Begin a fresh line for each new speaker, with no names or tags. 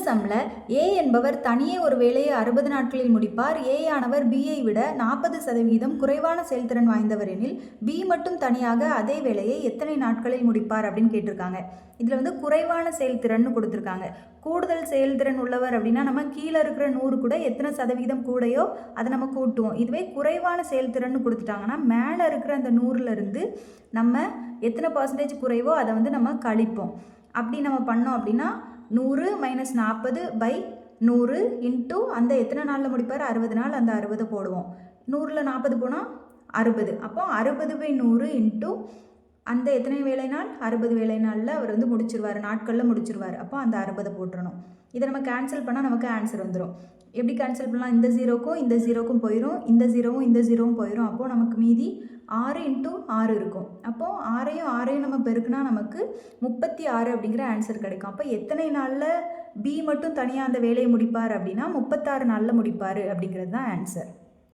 சம்மில் ஏ என்பவர் தனியே ஒரு வேலையை 60 நாட்களில் முடிப்பார். ஏ ஆனவர் பியை விட 40% குறைவான செயல்திறன் வாய்ந்தவர் எனில் பி மட்டும் தனியாக அதே வேலையை எத்தனை நாட்களில் முடிப்பார் அப்படின்னு கேட்டிருக்காங்க. இதில் வந்து குறைவான செயல்திறன் கொடுத்துருக்காங்க. கூடுதல் செயல்திறன் உள்ளவர் அப்படின்னா நம்ம கீழே இருக்கிற 100 கூட எத்தனை சதவீதம் கூடையோ அதை நம்ம கூட்டுவோம். இதுவே குறைவான செயல்திறன் கொடுத்துட்டாங்கன்னா மேலே இருக்கிற அந்த 100லேருந்து நம்ம எத்தனை % குறைவோ அதை வந்து நம்ம கழிப்போம். அப்படி நம்ம பண்ணோம் அப்படின்னா 100 - 40/100 இன்ட்டு அந்த எத்தனை நாளில் முடிப்பார் 60 நாள், அந்த 60 போடுவோம். 100ல் 40 போனால் 60. அப்போ 60/100 இன்ட்டு அந்த எத்தனை வேலை நாள் 60 வேலை நாளில் அவர் வந்து முடிச்சிருவார், நாட்களில் முடிச்சிருவார். அப்போ அந்த 60 போட்டுறணும். இதை நம்ம கேன்சல் பண்ணால் நமக்கு ஆன்சர் வந்துடும். எப்படி கேன்சல் பண்ணலாம்? இந்த 0க்கும் இந்த 0க்கும் போயிடும், இந்த 0வும் இந்த 0வும் போயிடும். அப்போது நமக்கு மீதி 6 × 6 இருக்கும். அப்போது 6ஐயும் நம்ம பெருக்குனா நமக்கு 36 அப்படிங்கிற ஆன்சர் கிடைக்கும். அப்போ எத்தனை நாளில் பி மட்டும் தனியாக அந்த வேலையை முடிப்பார் அப்படின்னா 36 நாளில் முடிப்பார் அப்படிங்கிறது தான் ஆன்சர்.